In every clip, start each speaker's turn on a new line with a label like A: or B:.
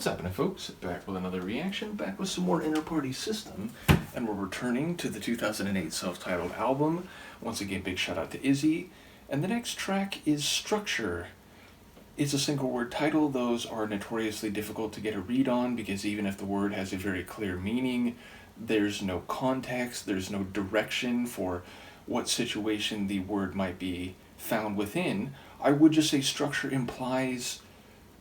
A: What's happening, folks? Back with another reaction, back with some more Innerpartysystem, and we're returning to the 2008 self-titled album. Once again, big shout out to Izzy. And the next track is Structure. It's a single word title. Those are notoriously difficult to get a read on because even if the word has a very clear meaning, there's no context, there's no direction for what situation the word might be found within. I would just say structure implies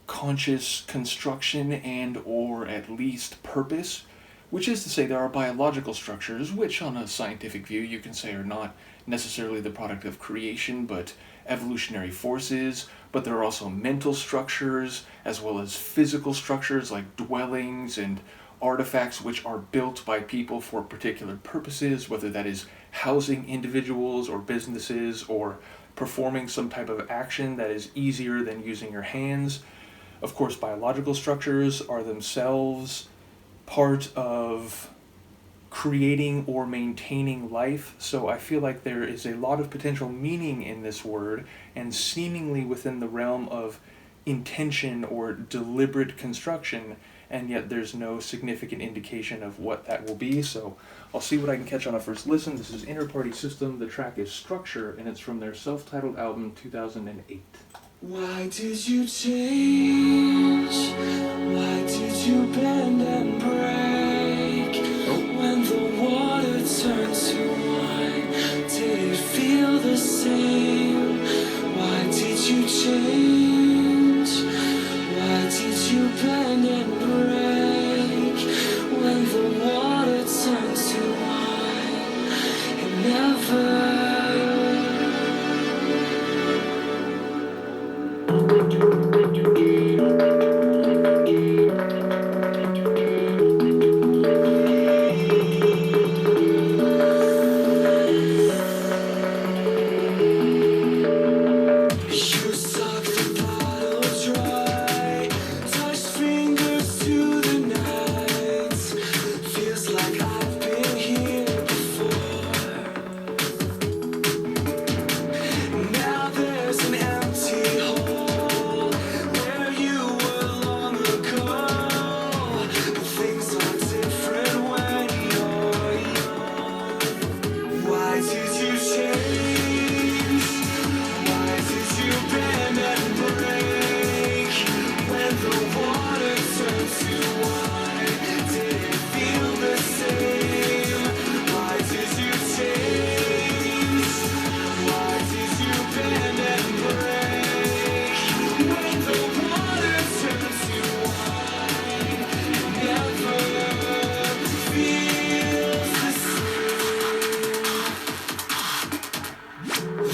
A: conscious construction and or at least purpose, which is to say there are biological structures which on a scientific view you can say are not necessarily the product of creation but evolutionary forces, but there are also mental structures as well as physical structures like dwellings and artifacts which are built by people for particular purposes, whether that is housing individuals or businesses or performing some type of action that is easier than using your hands. Of course, biological structures are themselves part of creating or maintaining life, so I feel like there is a lot of potential meaning in this word and seemingly within the realm of intention or deliberate construction, and yet there's no significant indication of what that will be, so I'll see what I can catch on a first listen. This is Innerpartysystem, the track is Structure, and it's from their self-titled album 2008.
B: Why did you change? Why did you bend and break? When the water turned to wine, did it feel the same? Why did you change? Why did you bend and break? When the water turned to wine, it never.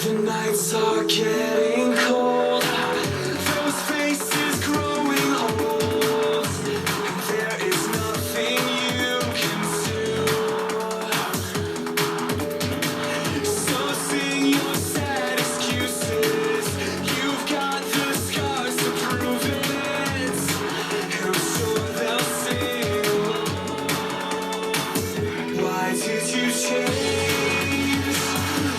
B: The nights are getting cold, those faces growing old, and there is nothing you can do. So sing your sad excuses, you've got the scars to prove it, and I'm sure they'll sing along. Why did you change?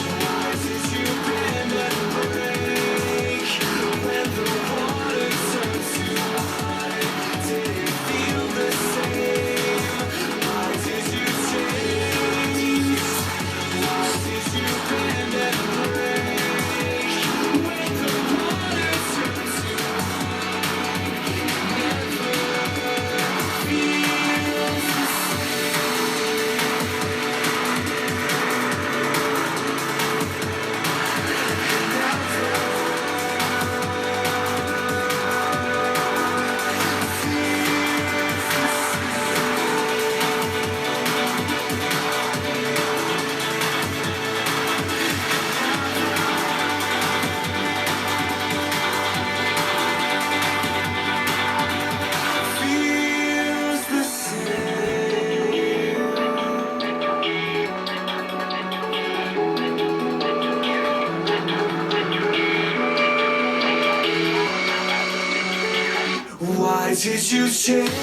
B: Why did you change? Why did you bend and break? When the water turned to wine, did it feel the same? Why did you change?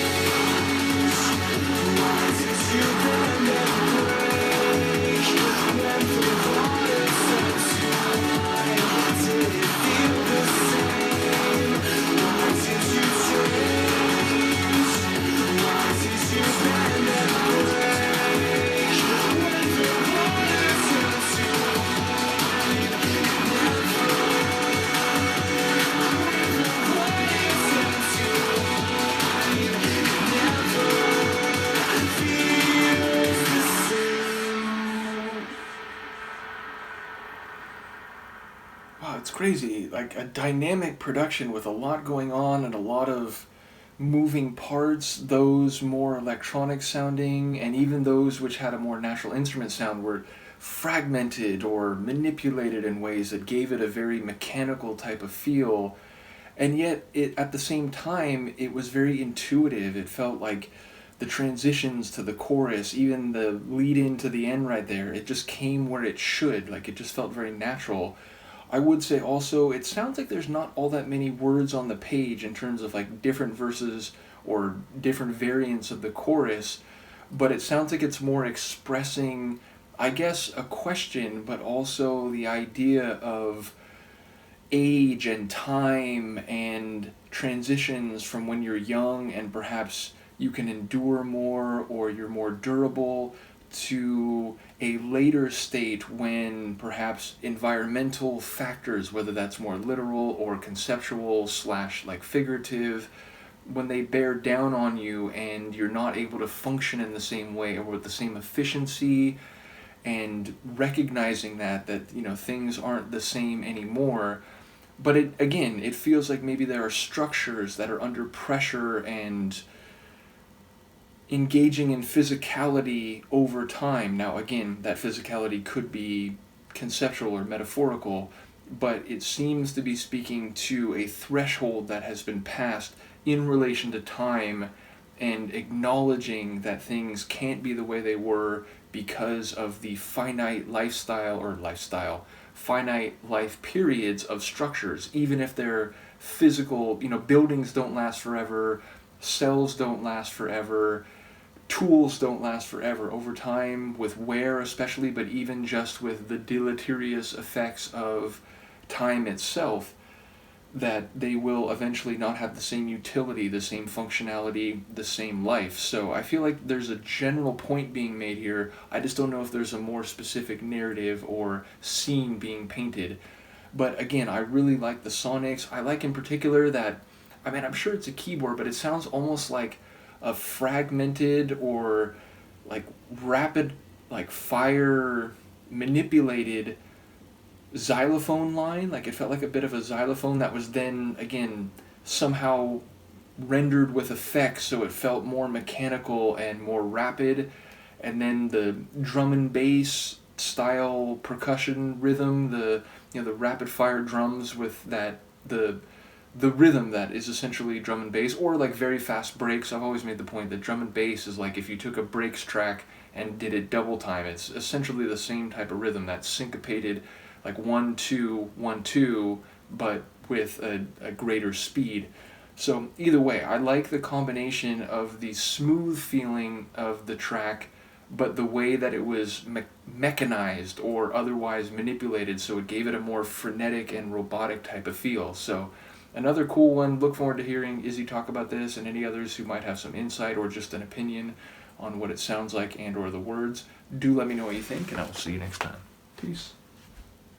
A: crazy. Like a dynamic production with a lot going on and a lot of moving parts, those more electronic sounding, and even those which had a more natural instrument sound were fragmented or manipulated in ways that gave it a very mechanical type of feel. And yet, at the same time, it was very intuitive. It felt like the transitions to the chorus, even the lead in to the end right there, it just came where it should. Like, it just felt very natural. I would say also, it sounds like there's not all that many words on the page in terms of like different verses or different variants of the chorus, but it sounds like it's more expressing, I guess, a question, but also the idea of age and time and transitions from when you're young and perhaps you can endure more or you're more durable to a later state when perhaps environmental factors, whether that's more literal or conceptual slash like figurative, when they bear down on you and you're not able to function in the same way or with the same efficiency, and recognizing that things aren't the same anymore. But it feels like maybe there are structures that are under pressure and engaging in physicality over time. Now, again, that physicality could be conceptual or metaphorical, but it seems to be speaking to a threshold that has been passed in relation to time and acknowledging that things can't be the way they were because of the finite finite life periods of structures, even if they're physical. Buildings don't last forever, cells don't last forever, tools don't last forever. Over time, with wear especially, but even just with the deleterious effects of time itself, that they will eventually not have the same utility, the same functionality, the same life. So I feel like there's a general point being made here. I just don't know if there's a more specific narrative or scene being painted. But again, I really like the sonics. I like in particular that, I'm sure it's a keyboard, but it sounds almost like a fragmented or like rapid, like fire manipulated xylophone line. Like it felt like a bit of a xylophone that was then again somehow rendered with effects, so it felt more mechanical and more rapid. And then the drum and bass style percussion rhythm, the rapid fire drums with that the rhythm that is essentially drum and bass, or like very fast breaks. I've always made the point that drum and bass is like if you took a breaks track and did it double time. It's essentially the same type of rhythm, that syncopated like 1-2 1-2, but with a greater speed. So either way, I like the combination of the smooth feeling of the track, but the way that it was mechanized or otherwise manipulated, so it gave it a more frenetic and robotic type of feel. So another cool one. Look forward to hearing Izzy talk about this and any others who might have some insight or just an opinion on what it sounds like and or the words. Do let me know what you think, and I will see you next time. Peace.